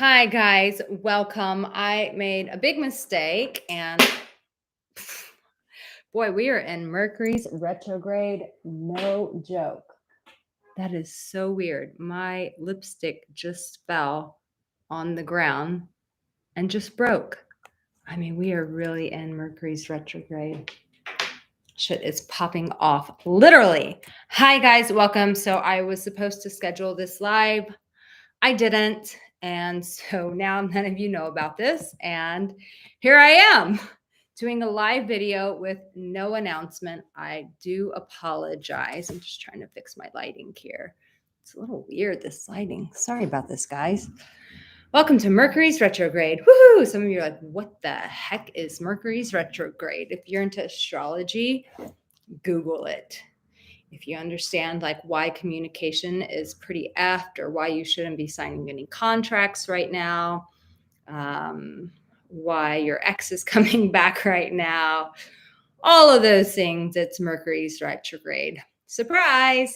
Hi, guys. Welcome. I made a big mistake, and boy, we are in Mercury's retrograde. No joke. That is so weird. My lipstick just fell on the ground and just broke. I mean, we are really in Mercury's retrograde. Shit is popping off, literally. Hi, guys. Welcome. So, I was supposed to schedule this live. I didn't. And so now none of you know about this. And here I am doing a live video with no announcement. I do apologize. I'm just trying to fix my lighting here. It's a little weird, this lighting. Sorry about this, guys. Welcome to Mercury's retrograde. Woohoo! Some of you are like, what the heck is Mercury's retrograde? If you're into astrology, Google it. If you understand like why communication is pretty effed or why you shouldn't be signing any contracts right now, why your ex is coming back right now, all of those things, it's Mercury's retrograde. Surprise!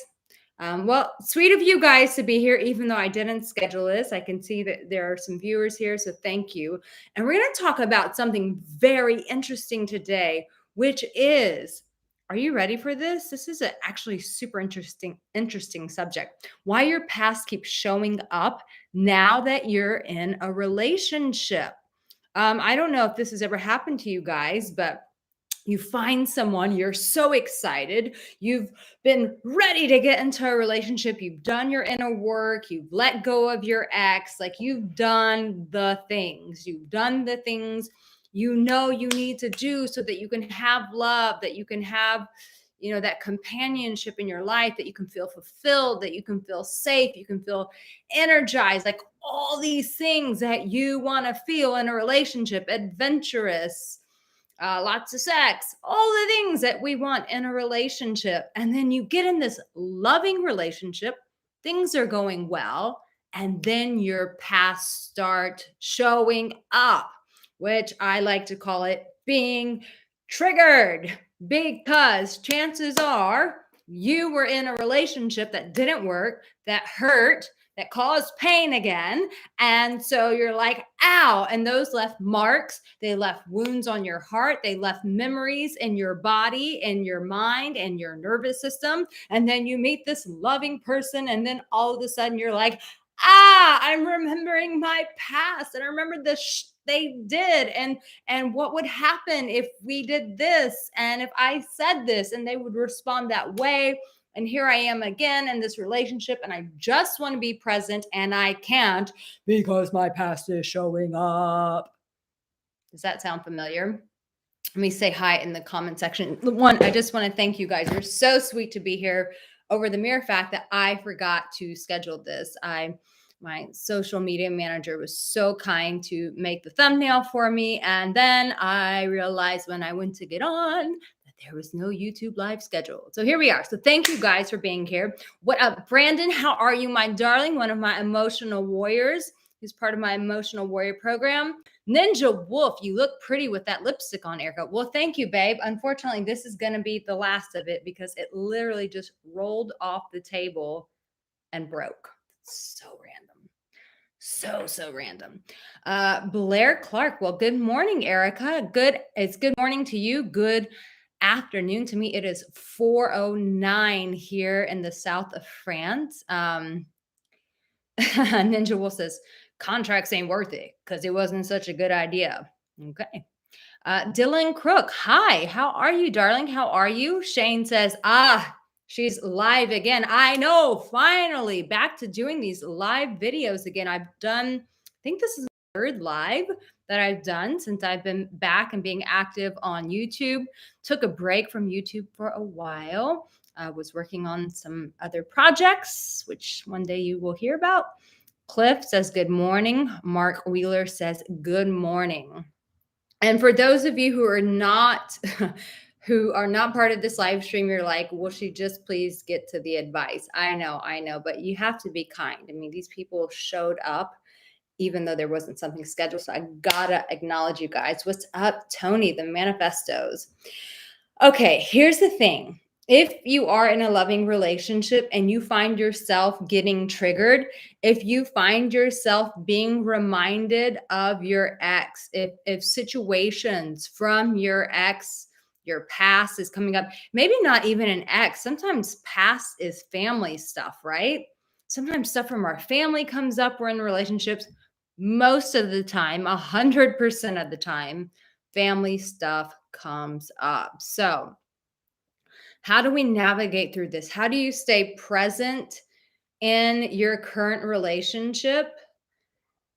Well, sweet of you guys to be here, even though I didn't schedule this. I can see that there are some viewers here, so thank you. And we're going to talk about something very interesting today, which is, are you ready for this? This is actually super interesting subject. Why your past keeps showing up now that you're in a relationship. I don't know if this has ever happened to you guys, but you find someone, you're so excited, you've been ready to get into a relationship, you've done your inner work, you've let go of your ex, like you've done the things you know you need to do so that you can have love, that you can have, that companionship in your life, that you can feel fulfilled, that you can feel safe, you can feel energized, like all these things that you want to feel in a relationship, adventurous, lots of sex, all the things that we want in a relationship. And then you get in this loving relationship, things are going well, and then your past start showing up, which I like to call it being triggered, because chances are you were in a relationship that didn't work, that hurt, that caused pain again. And so you're like, ow. And those left marks. They left wounds on your heart. They left memories in your body, in your mind, and your nervous system. And then you meet this loving person. And then all of a sudden you're like, I'm remembering my past. And I remember they did. And what would happen if we did this? And if I said this, and they would respond that way. And here I am again in this relationship, and I just want to be present, and I can't because my past is showing up. Does that sound familiar? Let me say hi in the comment section. One, I just want to thank you guys. You're so sweet to be here over the mere fact that I forgot to schedule this. My social media manager was so kind to make the thumbnail for me. And then I realized when I went to get on, there was no YouTube live schedule. So here we are. So thank you guys for being here. What up, Brandon? How are you, my darling? One of my emotional warriors, who's part of my emotional warrior program. Ninja Wolf, you look pretty with that lipstick on, Arica. Well, thank you, babe. Unfortunately, this is going to be the last of it because it literally just rolled off the table and broke. So random. So random. Blair Clark. Well, good morning, Arica. It's good morning to you. Good afternoon to me. It is 4:09 here in the south of France. Ninja Wolf says contracts ain't worth it because it wasn't such a good idea. Okay. Dylan Crook. Hi, how are you, darling? How are you? Shane says, she's live again. I know, finally back to doing these live videos again. I think this is the third live that I've done since I've been back and being active on YouTube. Took a break from YouTube for a while. I was working on some other projects, which one day you will hear about. Cliff says, good morning. Mark Wheeler says, good morning. And for those of you who are not part of this live stream, you're like, will she just please get to the advice? I know, but you have to be kind. I mean, these people showed up even though there wasn't something scheduled. So I gotta acknowledge you guys. What's up, Tony, the manifestos? Okay, here's the thing. If you are in a loving relationship and you find yourself getting triggered, if you find yourself being reminded of your ex, if situations from your ex, your past is coming up, maybe not even an ex, sometimes past is family stuff, right? Sometimes stuff from our family comes up, we're in relationships. Most of the time, 100% of the time, family stuff comes up. So, how do we navigate through this? How do you stay present in your current relationship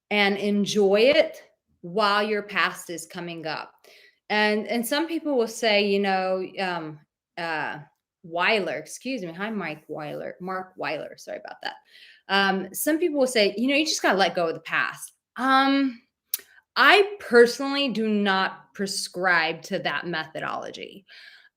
and enjoy it while your past is coming up? And some people will say, uh, Weiler, excuse me. Hi, Mike Weiler, Mark Weiler. Sorry about that. Some people will say, you just got to let go of the past. I personally do not prescribe to that methodology.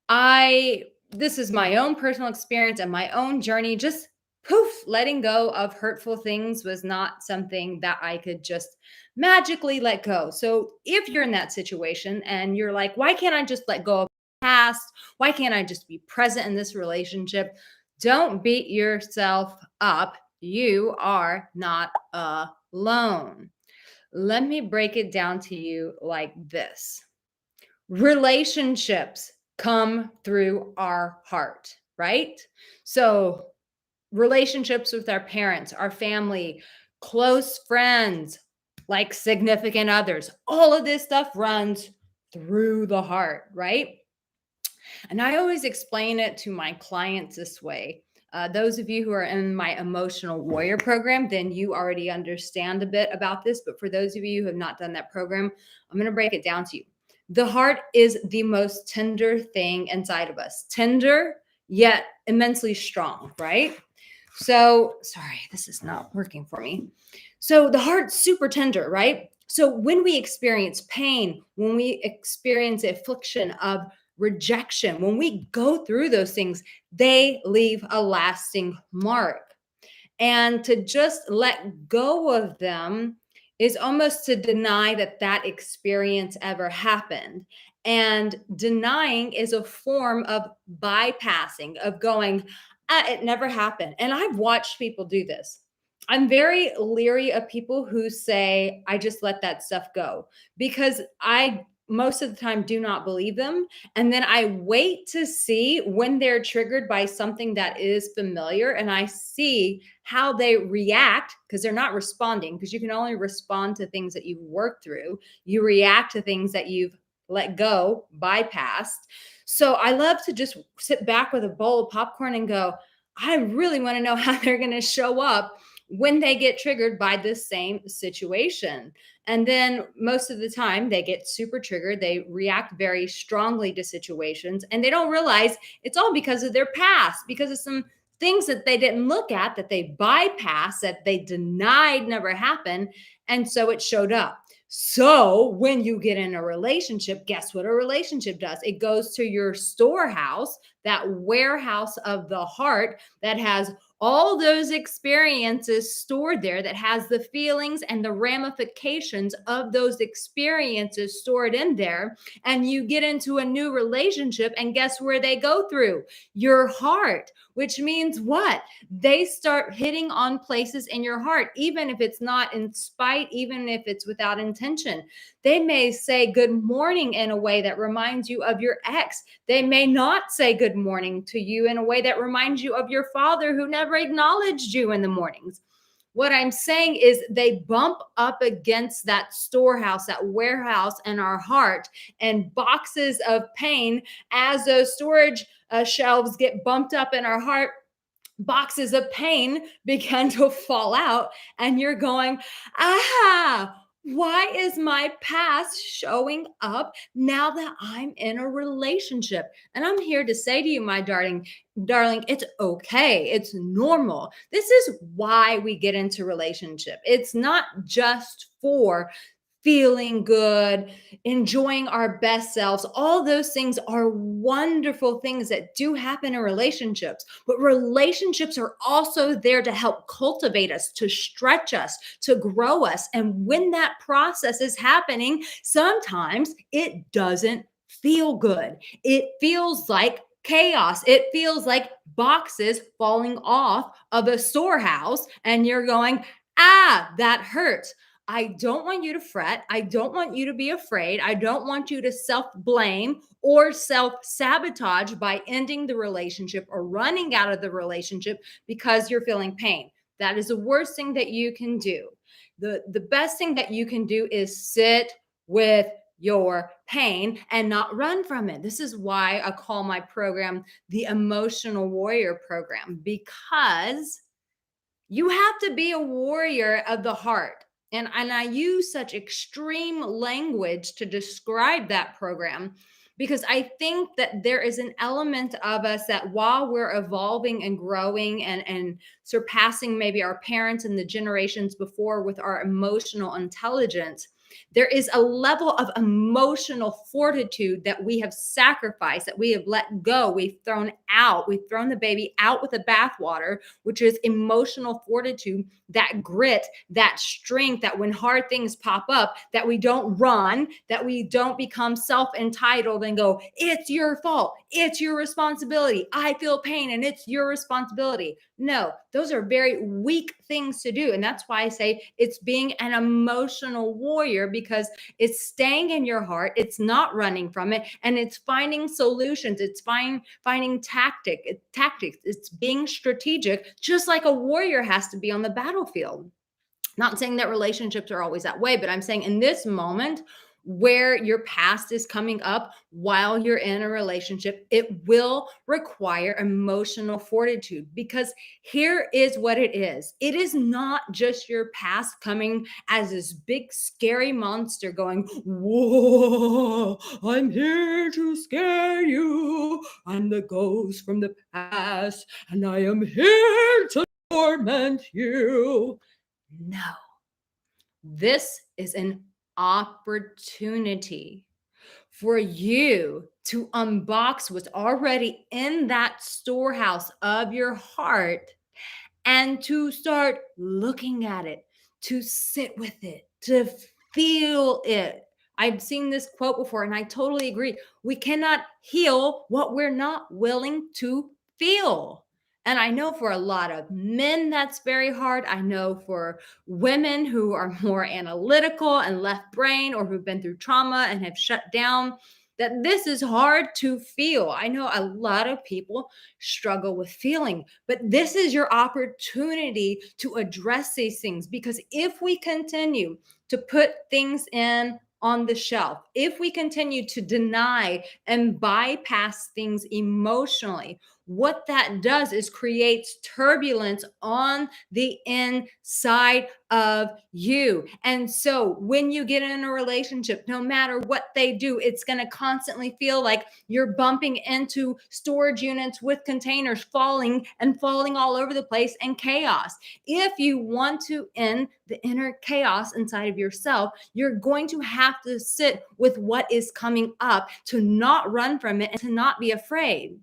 I This is my own personal experience and my own journey. Just poof, letting go of hurtful things was not something that I could just magically let go. So if you're in that situation and you're like, why can't I just let go of the past? Why can't I just be present in this relationship? Don't beat yourself up. You are not alone. Let me break it down to you like this. Relationships come through our heart, right? So, relationships with our parents, our family, close friends, like significant others, all of this stuff runs through the heart, right? And I always explain it to my clients this way. Those of you who are in my emotional warrior program, then you already understand a bit about this. But for those of you who have not done that program, I'm going to break it down to you. The heart is the most tender thing inside of us, tender, yet immensely strong, right? So, sorry, this is not working for me. So, the heart's super tender, right? So, when we experience pain, when we experience affliction of rejection, when we go through those things, they leave a lasting mark. And to just let go of them is almost to deny that that experience ever happened. And denying is a form of bypassing, of going, it never happened. And I've watched people do this. I'm very leery of people who say, I just let that stuff go, because I most of the time do not believe them. And then I wait to see when they're triggered by something that is familiar, and I see how they react, because they're not responding, because you can only respond to things that you've worked through. You react to things that you've let go, bypassed. So I love to just sit back with a bowl of popcorn and go, I really want to know how they're going to show up when they get triggered by this same situation. And then most of the time they get super triggered. They react very strongly to situations, and they don't realize it's all because of their past, because of some things that they didn't look at, that they bypassed, that they denied never happened. And so it showed up. So when you get in a relationship, guess what a relationship does? It goes to your storehouse, that warehouse of the heart that has all those experiences stored there, that has the feelings and the ramifications of those experiences stored in there. And you get into a new relationship, and guess where they go through? Your heart, which means what? They start hitting on places in your heart, even if it's not in spite, even if it's without intention. They may say good morning in a way that reminds you of your ex. They may not say good morning to you in a way that reminds you of your father who never acknowledged you in the mornings. What I'm saying is they bump up against that storehouse, that warehouse in our heart, and boxes of pain. As those storage shelves get bumped up in our heart, boxes of pain begin to fall out, and you're going, why is my past showing up now that I'm in a relationship? And I'm here to say to you, my darling, it's okay. It's normal. This is why we get into relationship. It's not just for feeling good, enjoying our best selves. All those things are wonderful things that do happen in relationships. But relationships are also there to help cultivate us, to stretch us, to grow us. And when that process is happening, sometimes it doesn't feel good. It feels like chaos. It feels like boxes falling off of a storehouse, and you're going, ah, that hurts. I don't want you to fret. I don't want you to be afraid. I don't want you to self blame or self sabotage by ending the relationship or running out of the relationship because you're feeling pain. That is the worst thing that you can do. The best thing that you can do is sit with your pain and not run from it. This is why I call my program the Emotional Warrior Program, because you have to be a warrior of the heart. And I use such extreme language to describe that program because I think that there is an element of us that while we're evolving and growing and surpassing maybe our parents and the generations before with our emotional intelligence, there is a level of emotional fortitude that we have sacrificed, that we have let go, we've thrown out, we've thrown the baby out with the bathwater, which is emotional fortitude, that grit, that strength, that when hard things pop up, that we don't run, that we don't become self-entitled and go, it's your fault, it's your responsibility, I feel pain and it's your responsibility. No, those are very weak things to do. And that's why I say it's being an emotional warrior, because it's staying in your heart, it's not running from it, and it's finding solutions, it's finding tactics, it's being strategic, just like a warrior has to be on the battlefield. Not saying that relationships are always that way, but I'm saying in this moment where your past is coming up while you're in a relationship, it will require emotional fortitude, because here is what it is. It is not just your past coming as this big scary monster going, whoa, I'm here to scare you. I'm the ghost from the past and I am here to torment you. No, this is an opportunity for you to unbox what's already in that storehouse of your heart and to start looking at it, to sit with it, to feel it. I've seen this quote before and I totally agree. We cannot heal what we're not willing to feel. And I know for a lot of men, that's very hard. I know for women who are more analytical and left brain, or who've been through trauma and have shut down, that this is hard to feel. I know a lot of people struggle with feeling, but this is your opportunity to address these things, because if we continue to put things in on the shelf, if we continue to deny and bypass things emotionally, what that does is creates turbulence on the inside of you. And so when you get in a relationship, no matter what they do, it's going to constantly feel like you're bumping into storage units with containers falling all over the place, and chaos. If you want to end the inner chaos inside of yourself, you're going to have to sit with what is coming up, to not run from it and to not be afraid.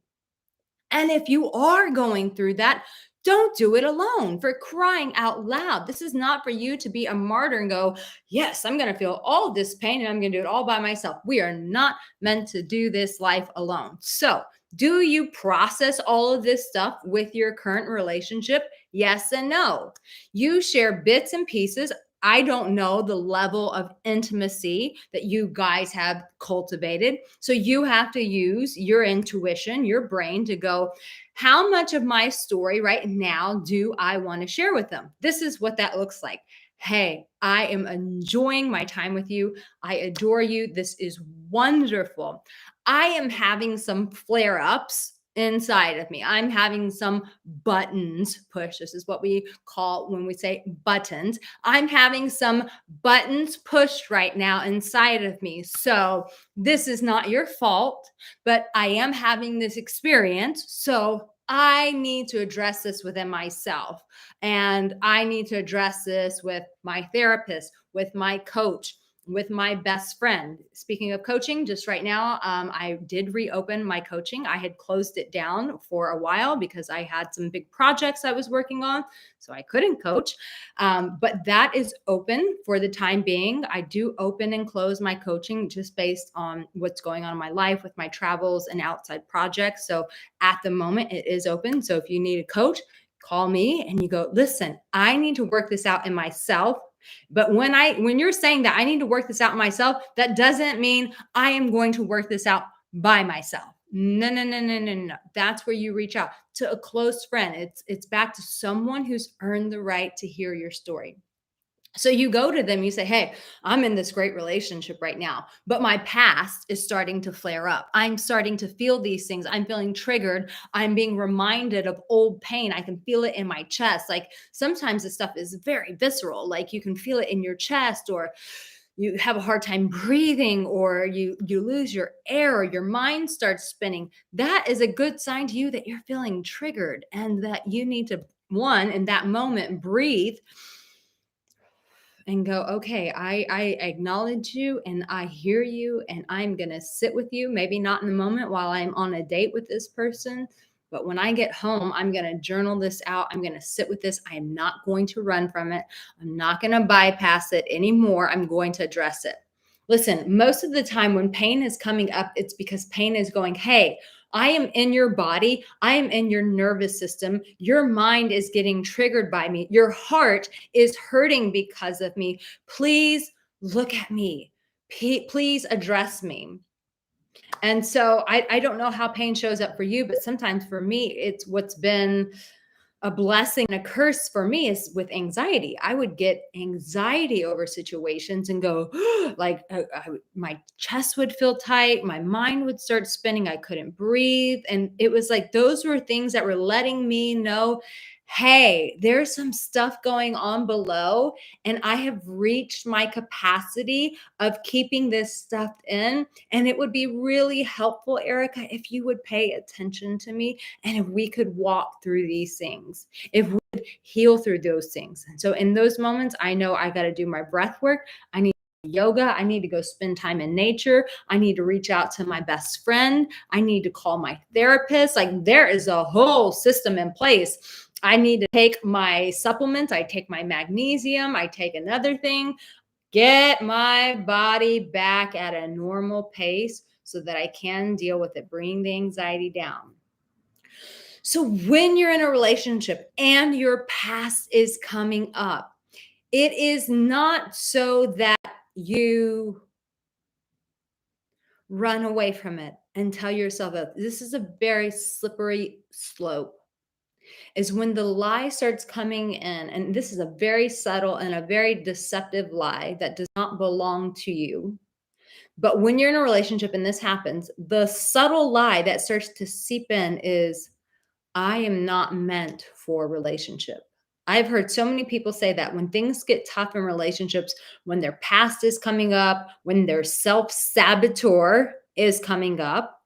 And if you are going through that, don't do it alone, for crying out loud. This is not for you to be a martyr and go, yes, I'm going to feel all this pain and I'm going to do it all by myself. We are not meant to do this life alone. So, do you process all of this stuff with your current relationship? Yes and no. You share bits and pieces. I don't know the level of intimacy that you guys have cultivated. So you have to use your intuition, your brain, to go, how much of my story right now do I want to share with them? This is what that looks like. Hey, I am enjoying my time with you. I adore you. This is wonderful. I am having some flare ups inside of me. I'm having some buttons push. This is what we call when we say buttons. I'm having some buttons pushed right now inside of me. So this is not your fault, but I am having this experience. So I need to address this within myself. And I need to address this with my therapist, with my coach, with my best friend. Speaking of coaching, just right now, I did reopen my coaching. I had closed it down for a while because I had some big projects I was working on, so I couldn't coach. But that is open for the time being. I do open and close my coaching just based on what's going on in my life with my travels and outside projects. So at the moment, it is open. So if you need a coach, call me and you go, listen, I need to work this out in myself. But when you're saying that I need to work this out myself, that doesn't mean I am going to work this out by myself. No, no, no, no, no, no. That's where you reach out to a close friend. It's back to someone who's earned the right to hear your story. So you go to them, you say, hey, I'm in this great relationship right now, but my past is starting to flare up. I'm starting to feel these things. I'm feeling triggered. I'm being reminded of old pain. I can feel it in my chest. Like sometimes this stuff is very visceral. Like you can feel it in your chest, or you have a hard time breathing, or you lose your air, or your mind starts spinning. That is a good sign to you that you're feeling triggered and that you need to, one, in that moment, breathe and go, okay, I acknowledge you and I hear you, and I'm going to sit with you. Maybe not in the moment while I'm on a date with this person, but when I get home, I'm going to journal this out. I'm going to sit with this. I'm not going to run from it. I'm not going to bypass it anymore. I'm going to address it. Listen, most of the time when pain is coming up, it's because pain is going, hey, I am in your body. I am in your nervous system. Your mind is getting triggered by me. Your heart is hurting because of me. Please look at me. Please address me. And so I don't know how pain shows up for you, but sometimes for me, it's what's been a blessing and a curse for me is with anxiety. I would get anxiety over situations and go, like, my chest would feel tight. My mind would start spinning. I couldn't breathe. And it was like those were things that were letting me know, hey, there's some stuff going on below. And I have reached my capacity of keeping this stuff in. And it would be really helpful, Arica, if you would pay attention to me and if we could walk through these things, if we could heal through those things. And so in those moments, I know I got to do my breath work. I need yoga. I need to go spend time in nature. I need to reach out to my best friend. I need to call my therapist. Like there is a whole system in place. I need to take my supplements. I take my magnesium. I take another thing, get my body back at a normal pace so that I can deal with it, bring the anxiety down. So when you're in a relationship and your past is coming up, it is not so that you run away from it and tell yourself that this is a very slippery slope. Is when the lie starts coming in, and this is a very subtle and a very deceptive lie that does not belong to you. But when you're in a relationship and this happens, the subtle lie that starts to seep in is, I am not meant for a relationship. I've heard so many people say that when things get tough in relationships, when their past is coming up, when their self-saboteur is coming up.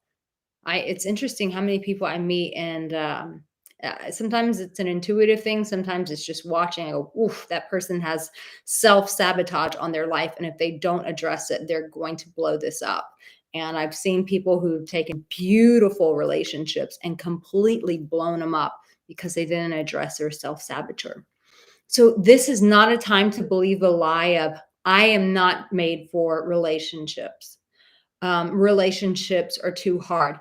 It's interesting how many people I meet, and sometimes it's an intuitive thing. Sometimes it's just watching. I go, oof, that person has self-sabotage on their life, and if they don't address it, they're going to blow this up. And I've seen people who've taken beautiful relationships and completely blown them up because they didn't address their self-saboteur. So this is not a time to believe the lie of, I am not made for relationships. Relationships are too hard.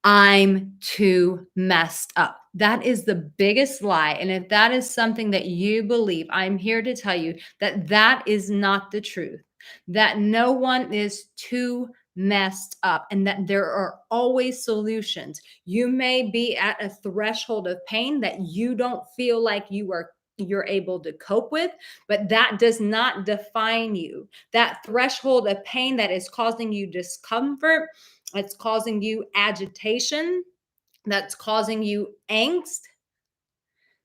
I'm too messed up. That is the biggest lie. And if that is something that you believe, I'm here to tell you that that is not the truth, that no one is too messed up and that there are always solutions. You may be at a threshold of pain that you don't feel like you're able to cope with, but that does not define you. That threshold of pain that is causing you discomfort, that's causing you agitation, that's causing you angst,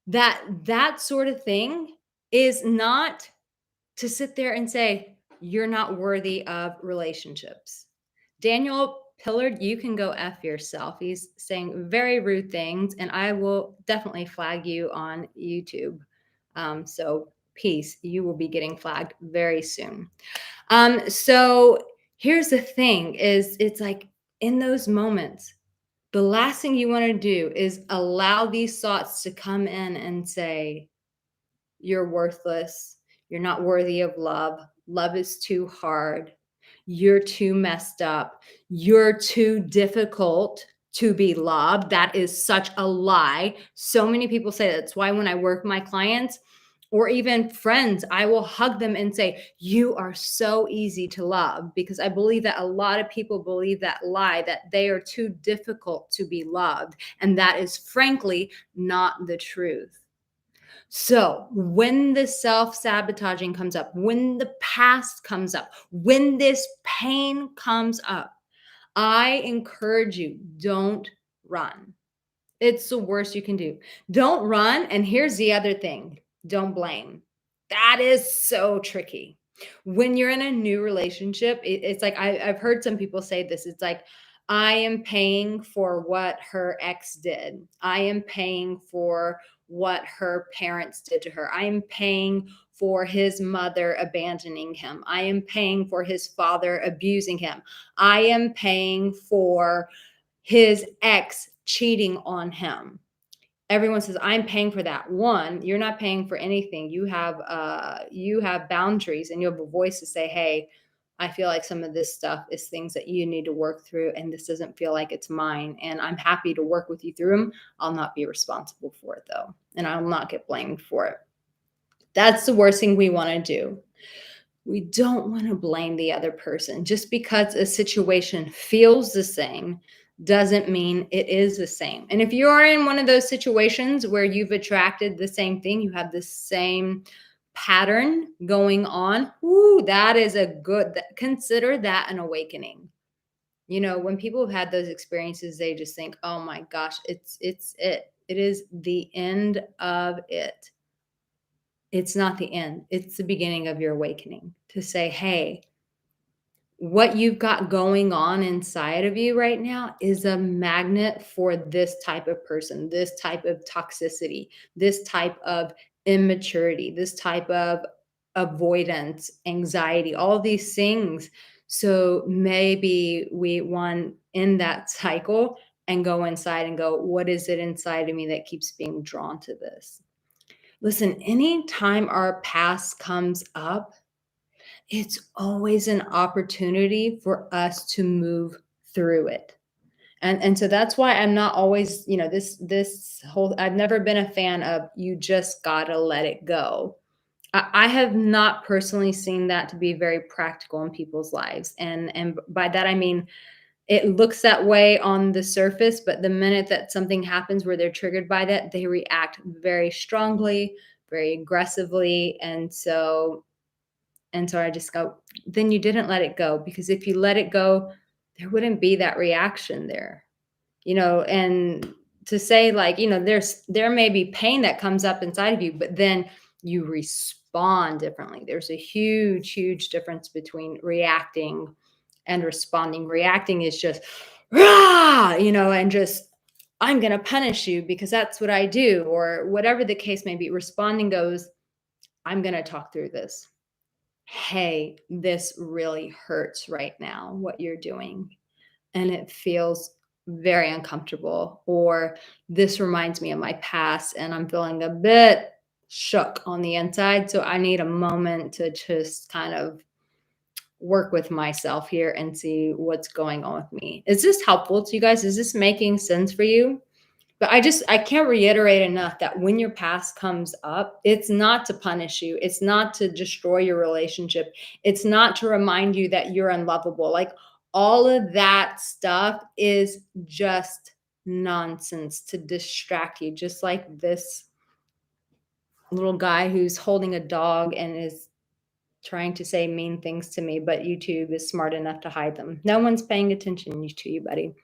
that sort of thing is not to sit there and say, you're not worthy of relationships. Daniel Pillard, you can go F yourself. He's saying very rude things, and I will definitely flag you on YouTube. So peace. You will be getting flagged very soon. So here's the thing is it's like in those moments, the last thing you want to do is allow these thoughts to come in and say, you're worthless. You're not worthy of love. Love is too hard. You're too messed up. You're too difficult to be loved. That is such a lie. So many people say that. That's why when I work with my clients or even friends, I will hug them and say, you are so easy to love, because I believe that a lot of people believe that lie, that they are too difficult to be loved. And that is frankly not the truth. So, when the self sabotaging comes up, when the past comes up, when this pain comes up, I encourage you, don't run. It's the worst you can do. Don't run. And here's the other thing, don't blame. That is so tricky. When you're in a new relationship, it's like I've heard some people say this. It's like, I am paying for what her ex did. I am paying for what her parents did to her. I am paying for his mother abandoning him. I am paying for his father abusing him. I am paying for his ex cheating on him. Everyone says, I'm paying for that. One, you're not paying for anything. You have boundaries and you have a voice to say, hey, I feel like some of this stuff is things that you need to work through, and this doesn't feel like it's mine. And I'm happy to work with you through them. I'll not be responsible for it though. And I'll not get blamed for it. That's the worst thing we want to do. We don't want to blame the other person. Just because a situation feels the same doesn't mean it is the same. And if you are in one of those situations where you've attracted the same thing, you have the same pattern going on, ooh, that is a good, consider that an awakening. You know, when people have had those experiences, they just think, oh my gosh, it's it. It is the end of it. It's not the end. It's the beginning of your awakening to say, hey, what you've got going on inside of you right now is a magnet for this type of person, this type of toxicity, this type of immaturity, this type of avoidance, anxiety, all these things. So maybe we want in that cycle and go inside and go, what is it inside of me that keeps being drawn to this? Listen, anytime our past comes up, it's always an opportunity for us to move through it. And so that's why I'm not always, you know, this whole, I've never been a fan of you just gotta let it go. I have not personally seen that to be very practical in people's lives. And by that I mean it looks that way on the surface, but the minute that something happens where they're triggered by that, they react very strongly, very aggressively. And so I just go, then you didn't let it go, because if you let it go, there wouldn't be that reaction there, you know. And to say like, you know, there may be pain that comes up inside of you, but then you respond differently. There's a huge, huge difference between reacting and responding. Reacting is just, rah, you know, and just, I'm going to punish you because that's what I do, or whatever the case may be. Responding goes, I'm going to talk through this. Hey, this really hurts right now, what you're doing. And it feels very uncomfortable. Or this reminds me of my past and I'm feeling a bit shook on the inside. So I need a moment to just kind of work with myself here and see what's going on with me. Is this helpful to you guys? Is this making sense for you? But I can't reiterate enough that when your past comes up, it's not to punish you. It's not to destroy your relationship. It's not to remind you that you're unlovable. Like all of that stuff is just nonsense to distract you. Just like this little guy who's holding a dog and is trying to say mean things to me, but YouTube is smart enough to hide them. No one's paying attention to you, buddy.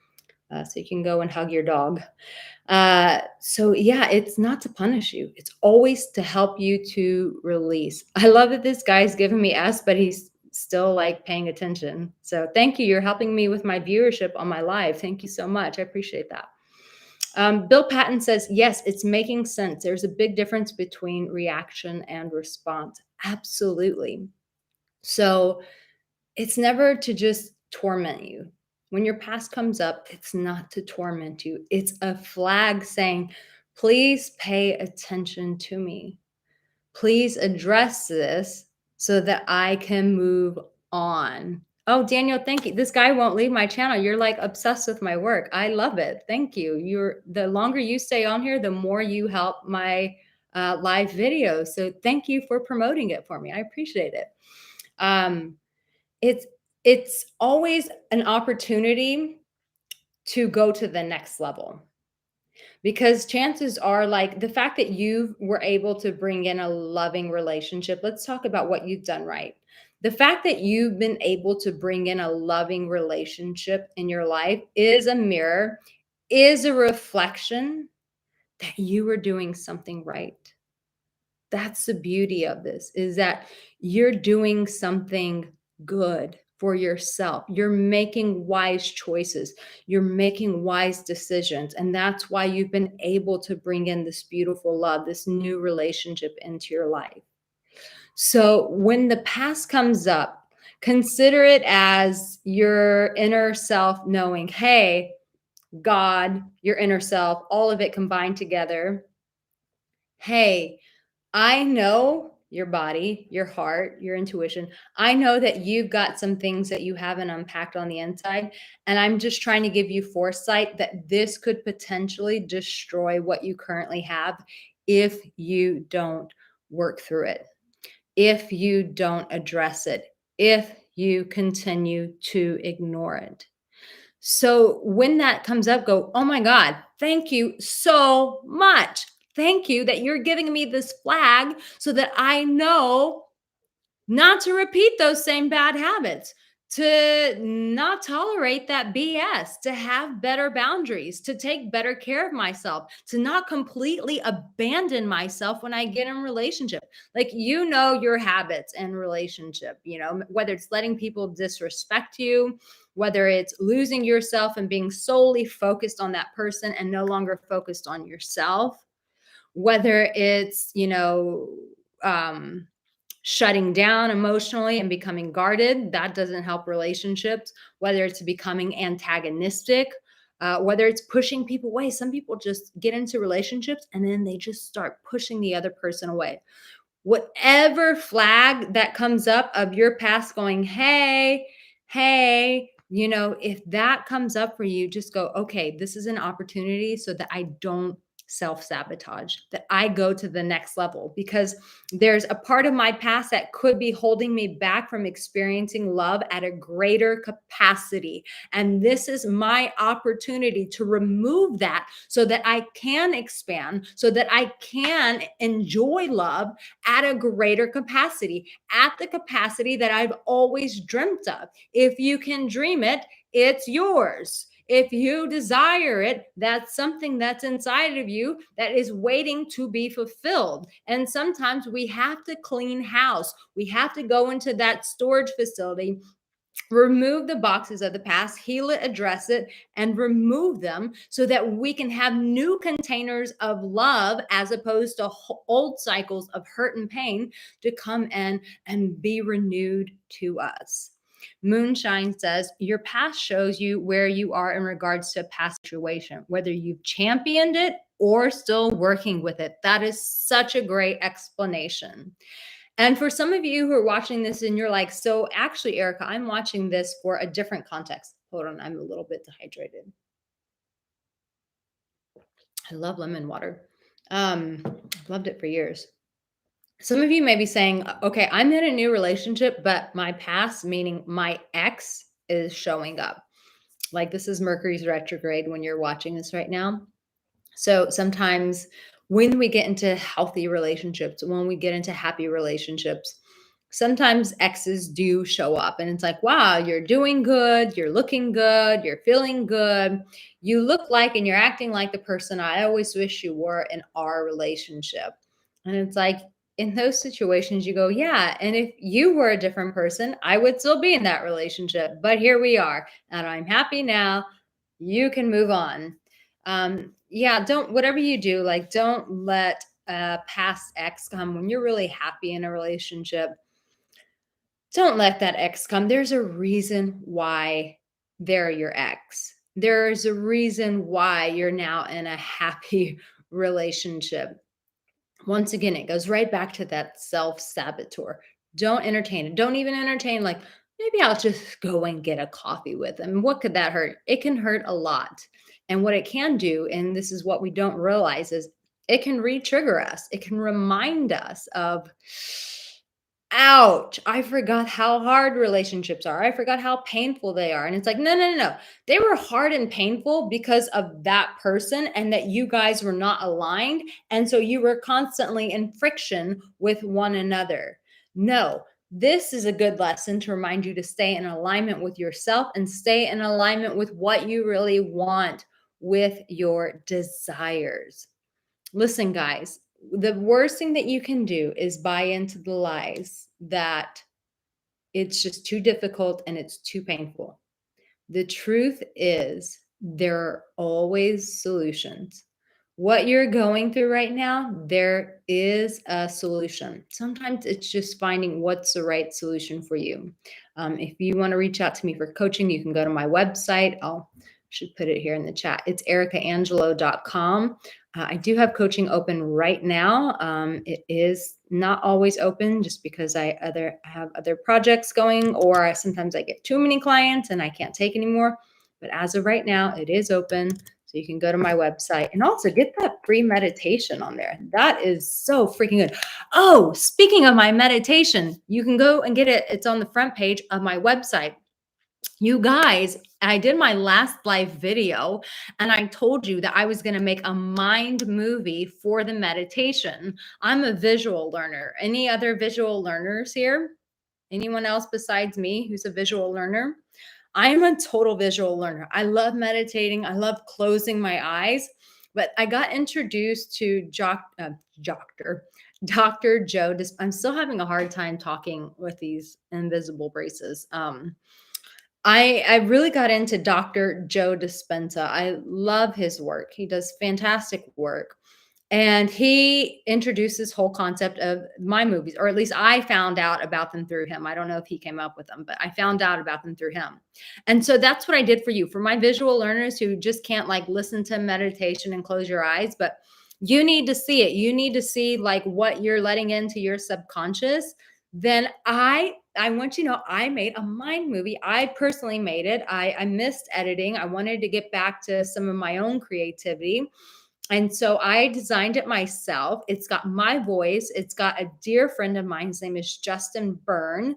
So you can go and hug your dog. So yeah, it's not to punish you. It's always to help you to release. I love that this guy's giving me S, but he's still like paying attention. So thank you. You're helping me with my viewership on my live. Thank you so much. I appreciate that. Bill Patton says, yes, it's making sense. There's a big difference between reaction and response. Absolutely. So it's never to just torment you. When your past comes up, it's not to torment you. It's a flag saying, please pay attention to me. Please address this so that I can move on. Oh, Daniel, thank you. This guy won't leave my channel. You're like obsessed with my work. I love it. Thank you. You're the longer you stay on here, the more you help my live videos. So thank you for promoting it for me. I appreciate it. Um, it's it's always an opportunity to go to the next level. Because chances are, like, the fact that you were able to bring in a loving relationship, let's talk about what you've done right. The fact that you've been able to bring in a loving relationship in your life is a mirror, is a reflection that you were doing something right. That's the beauty of this, is that you're doing something good for yourself. You're making wise choices. You're making wise decisions. And that's why you've been able to bring in this beautiful love, this new relationship into your life. So when the past comes up, consider it as your inner self knowing, hey, God, your inner self, all of it combined together. Hey, I know your body, your heart, your intuition. I know that you've got some things that you haven't unpacked on the inside. And I'm just trying to give you foresight that this could potentially destroy what you currently have if you don't work through it, if you don't address it, if you continue to ignore it. So when that comes up, go, oh my God, thank you so much. Thank you that you're giving me this flag so that I know not to repeat those same bad habits, to not tolerate that BS, to have better boundaries, to take better care of myself, to not completely abandon myself when I get in relationship. Like, you know, your habits and relationship, you know, whether it's letting people disrespect you, whether it's losing yourself and being solely focused on that person and no longer focused on yourself, whether it's, um, shutting down emotionally and becoming guarded, that doesn't help relationships, whether it's becoming antagonistic, whether it's pushing people away. Some people just get into relationships and then they just start pushing the other person away. Whatever flag that comes up of your past going, hey, hey, if that comes up for you, just go, okay, this is an opportunity so that I don't self sabotage, that I go to the next level, because there's a part of my past that could be holding me back from experiencing love at a greater capacity. And this is my opportunity to remove that so that I can expand, so that I can enjoy love at a greater capacity, at the capacity that I've always dreamt of. If you can dream it, it's yours. If you desire it, that's something that's inside of you that is waiting to be fulfilled. And sometimes we have to clean house. We have to go into that storage facility, remove the boxes of the past, heal it, address it, and remove them so that we can have new containers of love, as opposed to old cycles of hurt and pain to come in and be renewed to us. Moonshine says, your past shows you where you are in regards to a past situation, whether you've championed it or still working with it. That is such a great explanation. And for some of you who are watching this and you're like, so actually, Arica, I'm watching this for a different context. Hold on, I'm a little bit dehydrated. I love lemon water. I've loved it for years. Some of you may be saying, okay, I'm in a new relationship, but my past, meaning my ex, is showing up. Like, this is Mercury's retrograde when you're watching this right now. So sometimes when we get into healthy relationships, when we get into happy relationships, sometimes exes do show up and it's like, wow, you're doing good. You're looking good. You're feeling good. You look like and you're acting like the person I always wish you were in our relationship. And it's like, in those situations, you go, yeah. And if you were a different person, I would still be in that relationship. But here we are. And I'm happy now. You can move on. yeah, don't, whatever you do, like, don't let a past ex come when you're really happy in a relationship. Don't let that ex come. There's a reason why they're your ex. There's a reason why you're now in a happy relationship. Once again, it goes right back to that self-saboteur. Don't entertain it. Don't even entertain, like, maybe I'll just go and get a coffee with them. What could that hurt? It can hurt a lot. And what it can do, and this is what we don't realize, is it can re-trigger us. It can remind us of, ouch, I forgot how hard relationships are. I forgot how painful they are. And it's like, no, no, no, no. They were hard and painful because of that person and that you guys were not aligned. And so you were constantly in friction with one another. No, this is a good lesson to remind you to stay in alignment with yourself and stay in alignment with what you really want with your desires. Listen, guys, the worst thing that you can do is buy into the lies that it's just too difficult and it's too painful. The truth is, there are always solutions. What you're going through right now, there is a solution. Sometimes it's just finding what's the right solution for you. If you want to reach out to me for coaching, you can go to my website. I'll should put it here in the chat. It's aricaangelo.com. I do have coaching open right now. It is not always open just because I have other projects going, or sometimes I get too many clients and I can't take anymore. But as of right now, it is open. So you can go to my website and also get that free meditation on there. That is so freaking good. Oh, speaking of my meditation, you can go and get it. It's on the front page of my website. You guys, I did my last live video and I told you that I was going to make a mind movie for the meditation. I'm a visual learner. Any other visual learners here? Anyone else besides me who's a visual learner? I'm a total visual learner. I love meditating. I love closing my eyes. But I got introduced to Dr. Joe. I'm still having a hard time talking with these invisible braces. I really got into Dr. Joe Dispenza. I love his work. He does fantastic work. And he introduced this whole concept of my movies, or at least I found out about them through him. I don't know if he came up with them, but I found out about them through him. And so that's what I did for you, for my visual learners who just can't like listen to meditation and close your eyes, but you need to see it. You need to see like what you're letting into your subconscious. Then I want you to know I made a mind movie. I personally made it. I missed editing. I wanted to get back to some of my own creativity. And so I designed it myself. It's got my voice. It's got a dear friend of mine. His name is Justin Byrne.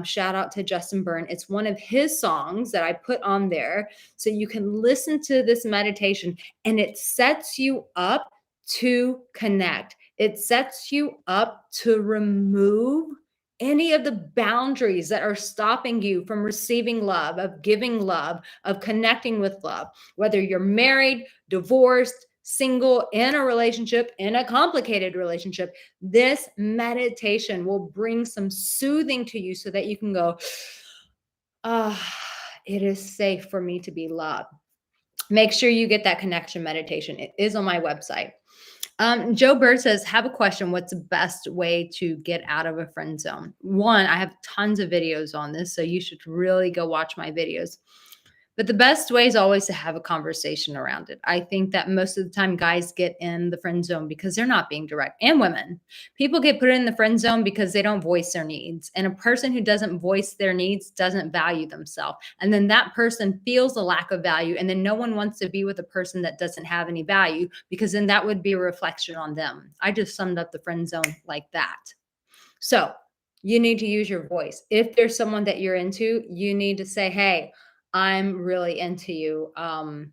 Shout out to Justin Byrne. It's one of his songs that I put on there. So you can listen to this meditation and it sets you up to connect. It sets you up to remove any of the boundaries that are stopping you from receiving love, of giving love, of connecting with love, whether you're married, divorced, single, in a relationship, in a complicated relationship. This meditation will bring some soothing to you so that you can go, ah, it is safe for me to be loved. Make sure you get that connection meditation. It is on my website. Joe Bird says, have a question. What's the best way to get out of a friend zone? One, I have tons of videos on this, so you should really go watch my videos. But the best way is always to have a conversation around it. I think that most of the time guys get in the friend zone because they're not being direct, and women. People get put in the friend zone because they don't voice their needs. And a person who doesn't voice their needs doesn't value themselves. And then that person feels a lack of value. And then no one wants to be with a person that doesn't have any value, because then that would be a reflection on them. I just summed up the friend zone like that. So you need to use your voice. If there's someone that you're into, you need to say, hey, I'm really into you. I'm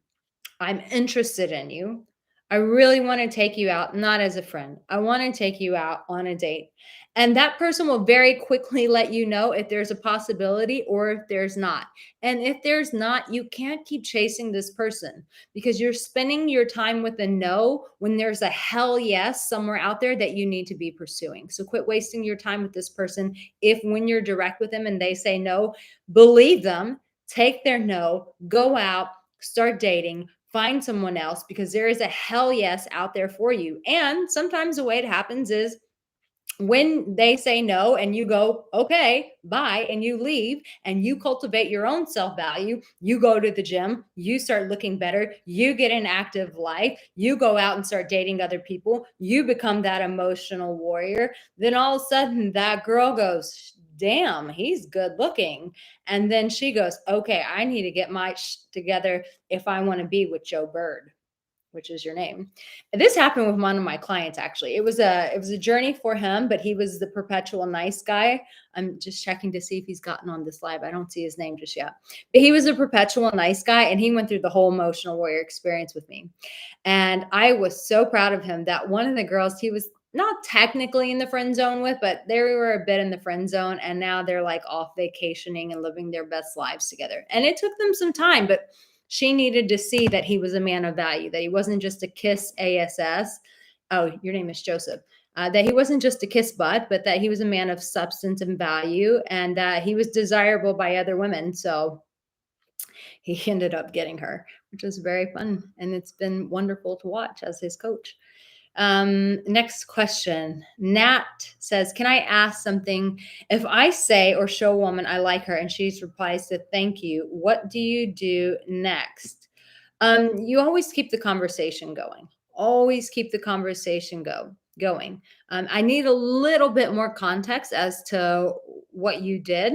interested in you. I really want to take you out, not as a friend. I want to take you out on a date. And that person will very quickly let you know if there's a possibility or if there's not. And if there's not, you can't keep chasing this person, because you're spending your time with a no when there's a hell yes somewhere out there that you need to be pursuing. So quit wasting your time with this person. If when you're direct with them and they say no, believe them, take their no, go out, start dating, find someone else, because there is a hell yes out there for you. And sometimes the way it happens is when they say no and you go, okay, bye, and you leave and you cultivate your own self value, you go to the gym, you start looking better, you get an active life, you go out and start dating other people, you become that emotional warrior. Then all of a sudden, that girl goes, damn, he's good looking. And then she goes, okay, I need to get my together if I want to be with Joe Bird, which is your name. And this happened with one of my clients actually. It was a journey for him, but he was the perpetual nice guy. I'm just checking to see if he's gotten on this live. I don't see his name just yet. But he was a perpetual nice guy and he went through the whole emotional warrior experience with me. And I was so proud of him that one of the girls he was not technically in the friend zone with, but they were a bit in the friend zone. And now they're like off vacationing and living their best lives together. And it took them some time, but she needed to see that he was a man of value, that he wasn't just a kiss ass. Oh, your name is Joseph. That he wasn't just a kiss butt, but that he was a man of substance and value, and that he was desirable by other women. So he ended up getting her, which was very fun. And it's been wonderful to watch as his coach. Next question. Nat says, can I ask something? If I say or show a woman I like her and she replies to thank you, what do you do next? You always keep the conversation going. Always keep the conversation going. I need a little bit more context as to what you did.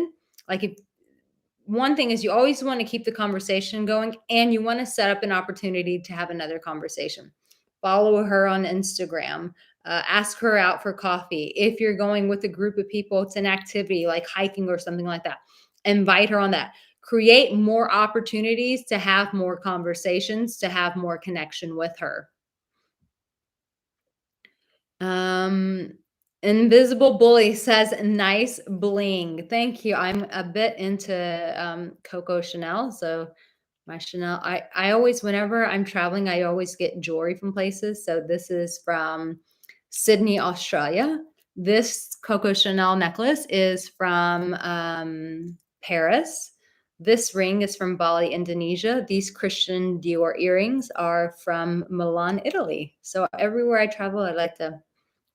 Like if one thing is you always want to keep the conversation going and you want to set up an opportunity to have another conversation. Follow her on Instagram, ask her out for coffee. If you're going with a group of people, it's an activity like hiking or something like that. Invite her on that. Create more opportunities to have more conversations, to have more connection with her. Um, Invisible Bully says, nice bling. Thank you. I'm a bit into Coco Chanel. So my Chanel, I always, whenever I'm traveling, I always get jewelry from places. So this is from Sydney, Australia. This Coco Chanel necklace is from Paris. This ring is from Bali, Indonesia. These Christian Dior earrings are from Milan, Italy. So everywhere I travel, I like to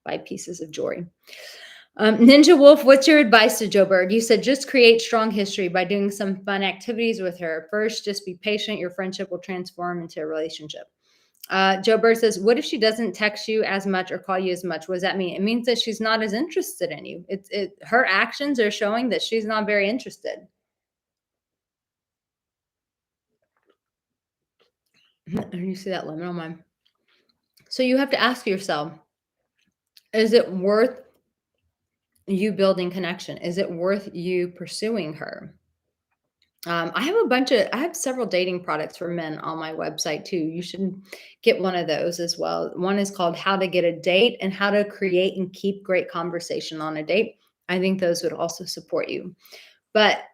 buy pieces of jewelry. Ninja Wolf, what's your advice to Joe Bird? You said just create strong history by doing some fun activities with her. First, just be patient. Your friendship will transform into a relationship. Joe Bird says, what if she doesn't text you as much or call you as much? What does that mean? It means that she's not as interested in you. Her actions are showing that she's not very interested. And you see that lemon on mine. So you have to ask yourself, is it worth you building connection? Is it worth you pursuing her? I have several dating products for men on my website too. You should get one of those as well. One is called How to Get a Date and How to Create and Keep Great Conversation on a Date. I think those would also support you. But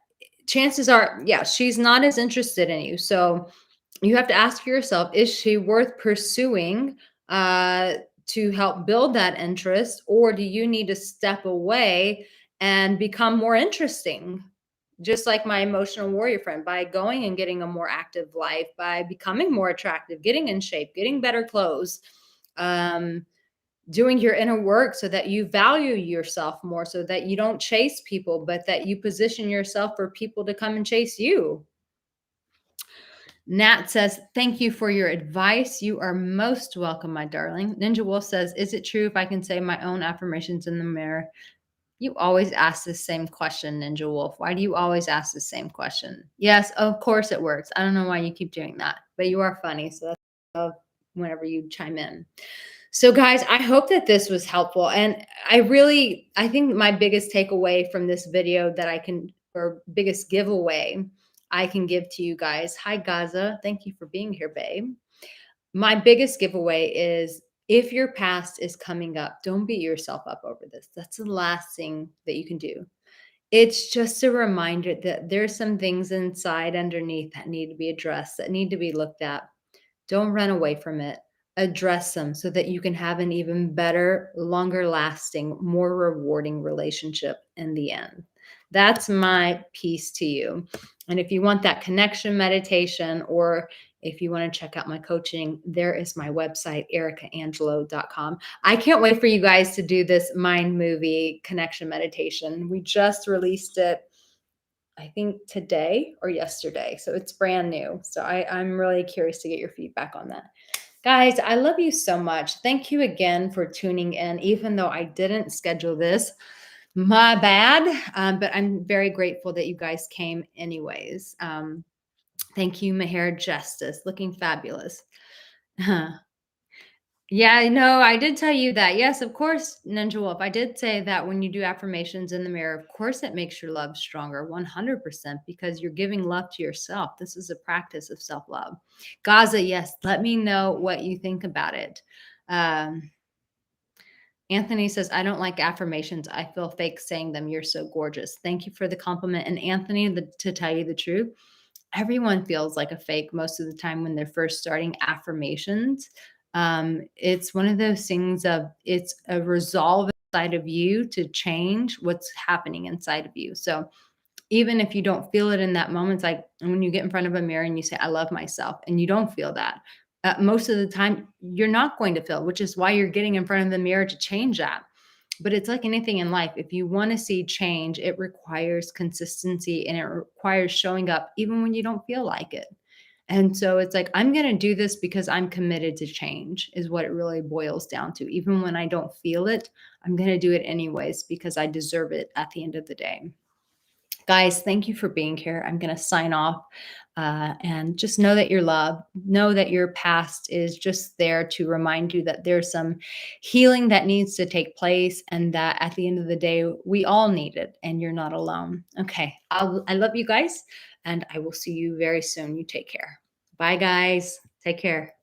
chances are, yeah, she's not as interested in you. So you have to ask yourself, is she worth pursuing to help build that interest, or do you need to step away and become more interesting? Just like my emotional warrior friend, by going and getting a more active life, by becoming more attractive, getting in shape, getting better clothes, um, doing your inner work so that you value yourself more, so that you don't chase people, but that you position yourself for people to come and chase you. Nat says, thank you for your advice. You are most welcome, my darling. Ninja Wolf says, is it true if I can say my own affirmations in the mirror? You always ask the same question, Ninja Wolf. Why do you always ask the same question? Yes, of course it works. I don't know why you keep doing that, but you are funny. So that's whenever you chime in. So guys, I hope that this was helpful. And I think my biggest takeaway from this video or biggest giveaway I can give to you guys. Hi, Gaza. Thank you for being here, babe. My biggest giveaway is, if your past is coming up, don't beat yourself up over this. That's the last thing that you can do. It's just a reminder that there's some things inside underneath that need to be addressed, that need to be looked at. Don't run away from it. Address them so that you can have an even better, longer lasting, more rewarding relationship in the end. That's my piece to you. And if you want that connection meditation, or If you want to check out my coaching, there is my website, aricaangelo.com. I can't wait for you guys to do this mind movie connection meditation. We just released it, I think today or yesterday. So it's brand new. So I'm really curious to get your feedback on that. Guys, I love you so much. Thank you again for tuning in, even though I didn't schedule this. My bad. But I'm very grateful that you guys came anyways. Thank you, Mahair Justice. Looking fabulous. Yeah, I know. I did tell you that. Yes, of course, Ninja Wolf. I did say that when you do affirmations in the mirror, of course, it makes your love stronger 100% because you're giving love to yourself. This is a practice of self love. Gaza, yes, let me know what you think about it. Um, Anthony says, I don't like affirmations. I feel fake saying them. You're so gorgeous. Thank you for the compliment. And Anthony, to tell you the truth, everyone feels like a fake most of the time when they're first starting affirmations. It's one of those things of it's a resolve inside of you to change what's happening inside of you. So even if you don't feel it in that moment, it's like when you get in front of a mirror and you say, I love myself, and you don't feel that. Most of the time, you're not going to feel, which is why you're getting in front of the mirror to change that. But it's like anything in life. If you want to see change, it requires consistency and it requires showing up even when you don't feel like it. And so it's like, I'm going to do this because I'm committed to change, is what it really boils down to. Even when I don't feel it, I'm going to do it anyways because I deserve it at the end of the day. Guys, thank you for being here. I'm going to sign off and just know that you're loved. Know that your past is just there to remind you that there's some healing that needs to take place and that at the end of the day, we all need it and you're not alone. Okay. I love you guys and I will see you very soon. You take care. Bye, guys. Take care.